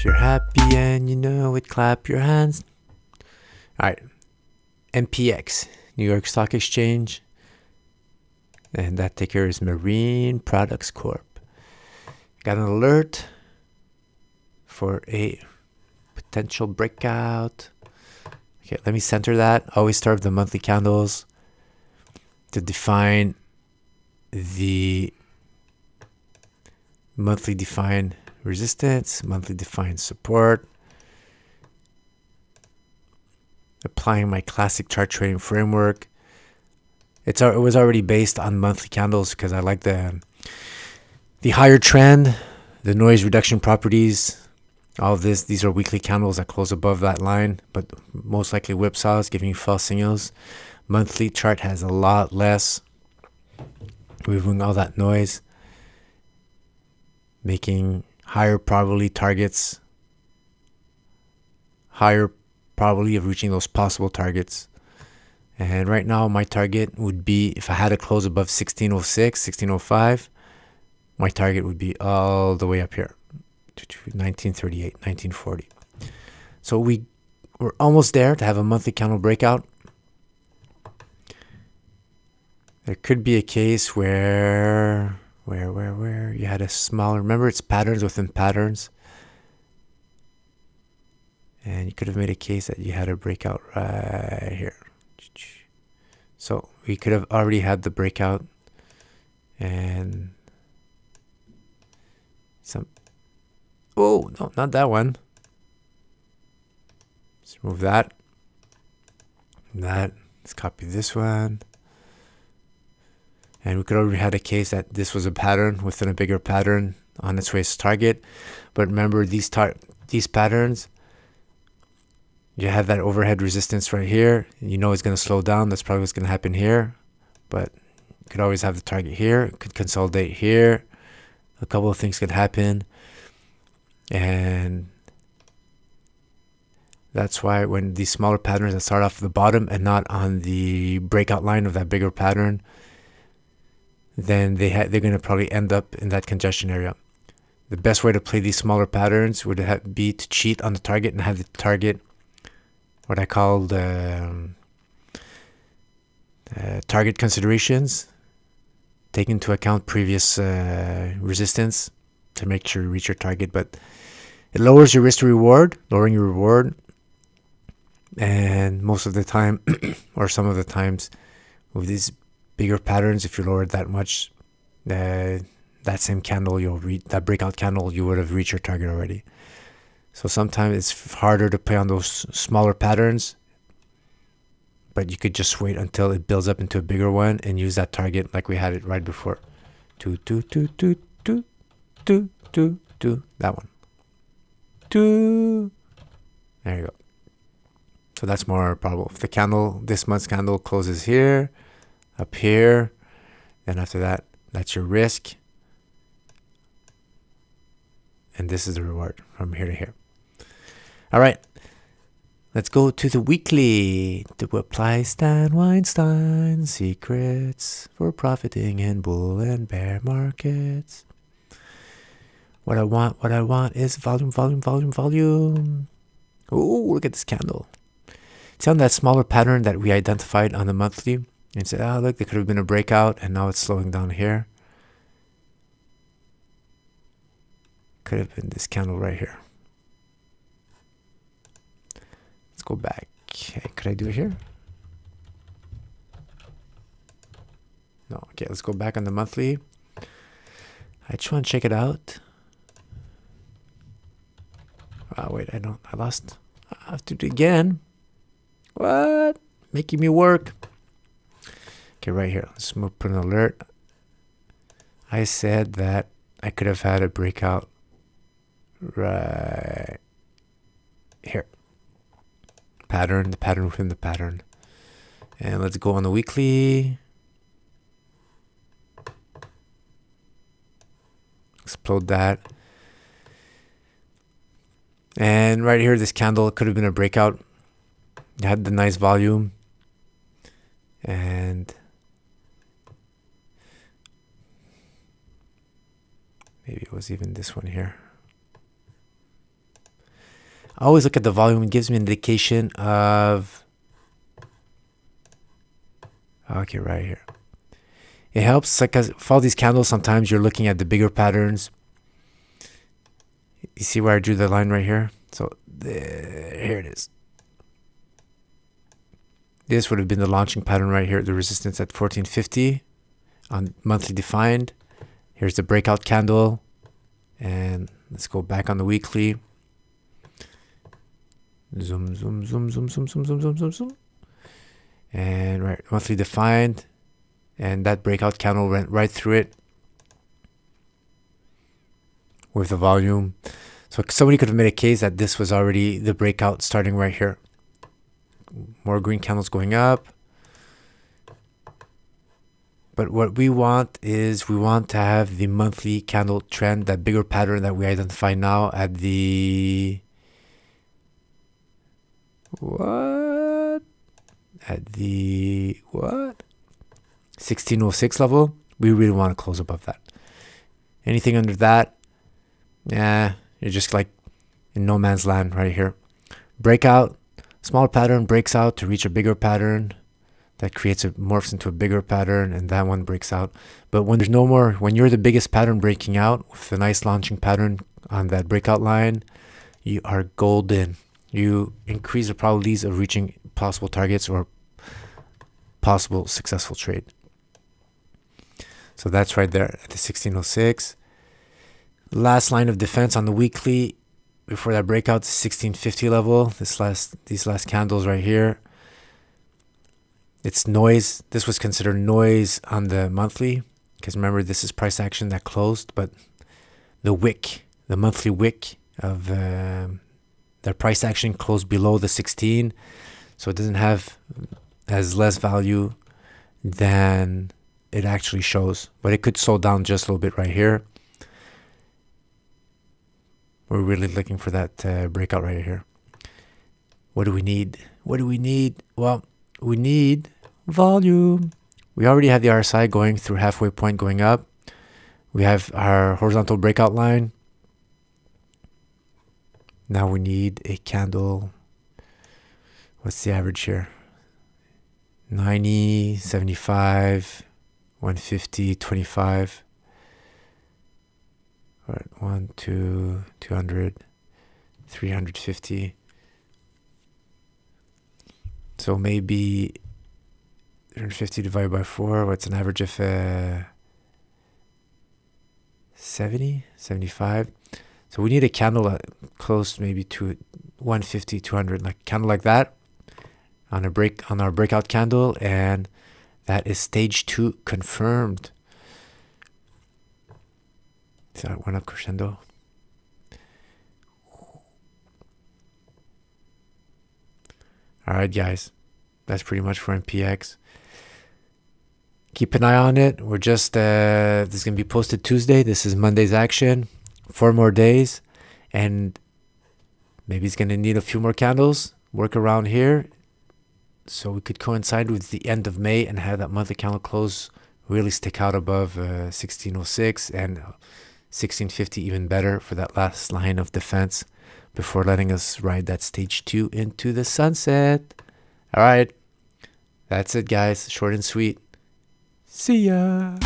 If you're happy and you know it, clap your hands. All right. MPX, New York Stock Exchange. And that ticker is Marine Products Corp. Got an alert for a potential breakout. Okay, let me center that. Always start with the monthly candles to define the monthly defined resistance, monthly defined support. Applying my classic chart trading framework. It was already based on monthly candles because I like the higher trend, the noise reduction properties. All of this, these are weekly candles that close above that line, but most likely whipsaws, giving you false signals. Monthly chart has a lot less, removing all that noise, making higher probability targets, higher probability of reaching those possible targets. And right now, my target would be, if I had to close above 1606, 1605, my target would be all the way up here, 1938, 1940. So we're almost there to have a monthly candle breakout. There could be a case where you had a smaller, remember it's patterns within patterns. And you could have made a case that you had a breakout right here. So we could have already had the breakout and some. Oh, no, not that one. Let's remove that. Let's copy this one. And we could already had a case that this was a pattern within a bigger pattern on its way to target. But remember, these patterns, you have that overhead resistance right here. You know it's going to slow down. That's probably what's going to happen here. But you could always have the target here. It could consolidate here. A couple of things could happen. And that's why when these smaller patterns that start off at the bottom and not on the breakout line of that bigger pattern, then they're going to probably end up in that congestion area. The best way to play these smaller patterns would be to cheat on the target and have the target, what I call the target considerations, take into account previous resistance to make sure you reach your target. But it lowers your risk to reward, lowering your reward. And most of the time, or some of the times, with these bigger patterns, if you lower it that much, that same candle, that breakout candle, you would have reached your target already. So sometimes it's harder to play on those smaller patterns, but you could just wait until it builds up into a bigger one and use that target like we had it right before. That one. There you go. So that's more probable. If this month's candle closes here, up here, then after that, that's your risk. And this is the reward from here to here. All right. Let's go to the weekly to apply Stan Weinstein secrets for profiting in bull and bear markets. What I want is volume. Oh, look at this candle. It's on that smaller pattern that we identified on the monthly. And said, look, there could have been a breakout, and now it's slowing down here. Could have been this candle right here. Let's go back. Okay, could I do it here? No. Okay, let's go back on the monthly. I just want to check it out. Wait, I lost. I have to do it again. What? Making me work. Okay, right here. Let's put an alert. I said that I could have had a breakout right here. The pattern within the pattern. And let's go on the weekly. Explode that. And right here, this candle could have been a breakout. It had the nice volume. And maybe it was even this one here. I always look at the volume. It gives me an indication of... Okay, right here. It helps, like, for all these candles, sometimes you're looking at the bigger patterns. You see where I drew the line right here? So here it is. This would have been the launching pattern right here, the resistance at 1450 on monthly defined. Here's the breakout candle. And let's go back on the weekly. Zoom, zoom, zoom, zoom, zoom, zoom, zoom, zoom, zoom, zoom. And right, monthly defined. And that breakout candle went right through it with the volume. So somebody could have made a case that this was already the breakout starting right here. More green candles going up. But what we want is we want to have the monthly candle trend, that bigger pattern that we identify now at the... What? At the... What? 1606 level. We really want to close above that. Anything under that, yeah, you're just like in no man's land right here. Breakout. Smaller pattern breaks out to reach a bigger pattern. That creates morphs into a bigger pattern, and that one breaks out. But when there's no more, when you're the biggest pattern breaking out with a nice launching pattern on that breakout line, you are golden. You increase the probabilities of reaching possible targets or possible successful trade. So that's right there at the 1606. Last line of defense on the weekly before that breakout, the 1650 level. These last candles right here. It's noise. This was considered noise on the monthly, because remember, this is price action that closed, but the wick, the monthly wick of their price action closed below the 16, so it doesn't have as less value than it actually shows, but it could slow down just a little bit right here. We're really looking for that breakout right here. What do we need? What do we need? Well, we need volume. We already have the RSI going through halfway point going up. We have our horizontal breakout line. Now we need a candle. What's the average here? 90, 75, 150, 25. All right, 1, 2, 200, 350. So maybe 350 divided by 4, what's an average of 70, 75? So we need a candle close maybe to 150, 200, like candle like that on our breakout candle, and that is stage 2 confirmed. So it went up crescendo. All right, guys, that's pretty much for MPX. Keep an eye on it. We're just this is gonna be posted Tuesday. This is Monday's action. 4 more days, and maybe it's gonna need a few more candles. Work around here, so we could coincide with the end of May and have that monthly candle close really stick out above 1606 and 1650, even better for that last line of defense before letting us ride that stage 2 into the sunset. All right, that's it, guys. Short and sweet. See ya.